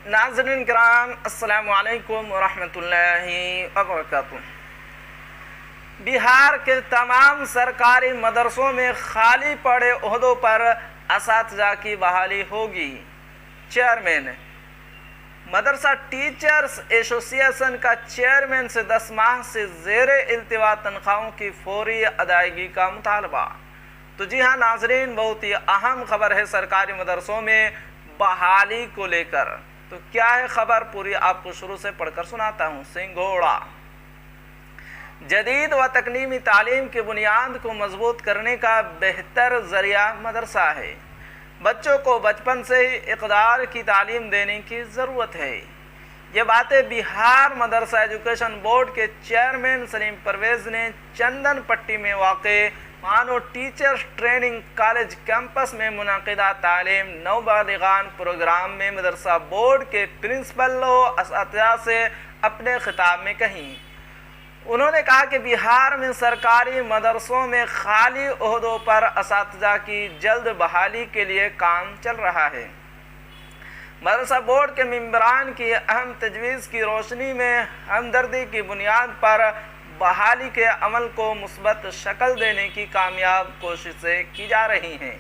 नाज़रीन किराम, अस्सलामु अलैकुम वरहमतुल्लाहि वबरकातुहू। बिहार के तमाम सरकारी मदरसों में खाली पड़े ओहदों पर असातिज़ा की बहाली होगी। चेयरमैन मदरसा टीचर्स एसोसिएशन का चेयरमैन से 10 माह से ज़ेरे इल्तिवा तनख्वाहों की फौरी अदायगी का मुतालबा। तो जी हाँ नाजरीन, बहुत ही अहम खबर है सरकारी मदरसों में बहाली को लेकर। तो क्या है खबर, पूरी आपको शुरू से पढ़कर सुनाता हूँ। सिंघोड़ा जदीद व तकनीमी तालीम की बुनियाद को मजबूत करने का बेहतर ज़रिया मदरसा है। बच्चों को बचपन से ही इक़दार की तालीम देने की ज़रूरत है। ये बातें बिहार मदरसा एजुकेशन बोर्ड के चेयरमैन सलीम परवेज़ ने चंदन पट्टी में वाक़े मानो टीचर्स ट्रेनिंग कॉलेज कैंपस में मुनाकिदा तालीम नौबालिगान प्रोग्राम में मदरसा बोर्ड के प्रिंसिपल व असातिज़ा से अपने खिताब में कहीं। उन्होंने कहा कि बिहार में सरकारी मदरसों में खाली ओहदों पर असातिज़ा की जल्द बहाली के लिए काम चल रहा है। मदरसा बोर्ड के मेंबरान की अहम तजवीज़ की रोशनी में हमदर्दी की बुनियाद पर बहाली के अमल को मुस्बत शक्ल देने की कामयाब कोशिशें की जा रही हैं।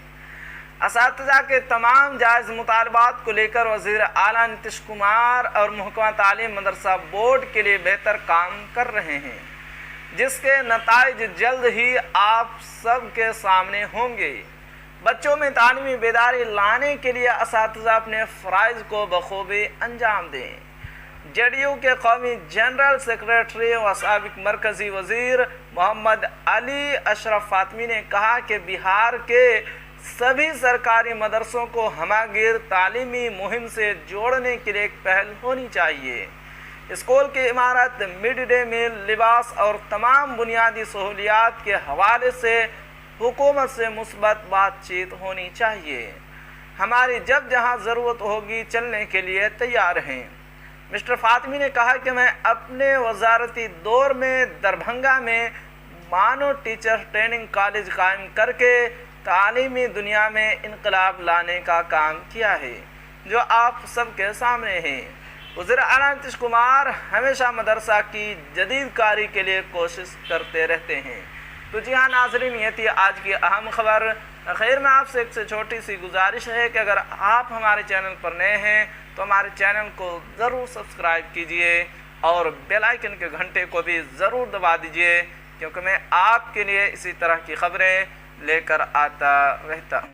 असातिज़ा के तमाम जायज़ मुतालबात को लेकर वज़ीर आला नीतीश कुमार और महकमा तालीम मदरसा बोर्ड के लिए बेहतर काम कर रहे हैं, जिसके नताइज जल्द ही आप सब के सामने होंगे। बच्चों में तालीमी बेदारी लाने के लिए असातिज़ा अपने फ़राइज़ को बखूबी अंजाम दें। जेडीयू के कौमी जनरल सेक्रेटरी व साबिक मरकज़ी वज़ीर मोहम्मद अली अशरफ फातमी ने कहा कि बिहार के सभी सरकारी मदरसों को हमागिर तालीमी मुहिम से जोड़ने के लिए एक पहल होनी चाहिए। स्कूल की इमारत, मिड डे मील, लिबास और तमाम बुनियादी सहूलियात के हवाले से हुकूमत से मुस्बत बातचीत होनी चाहिए। हमारी जब जहां ज़रूरत होगी चलने के लिए तैयार हैं। मिस्टर फातमी ने कहा कि मैं अपने वजारती दौर में दरभंगा में मानो टीचर ट्रेनिंग कॉलेज कायम करके तालीमी दुनिया में इनकलाब लाने का काम किया है, जो आप सबके सामने है। वज़ीर आला नीतीश कुमार हमेशा मदरसा की जदीदकारी के लिए कोशिश करते रहते हैं। तो जी हाँ नाज़रीन, ये थी आज की अहम खबर। आखिर में आपसे एक से छोटी सी गुजारिश है कि अगर आप हमारे चैनल पर नए हैं तो हमारे चैनल को ज़रूर सब्सक्राइब कीजिए और बेल आइकन के घंटे को भी ज़रूर दबा दीजिए, क्योंकि मैं आपके लिए इसी तरह की खबरें लेकर आता रहता हूँ।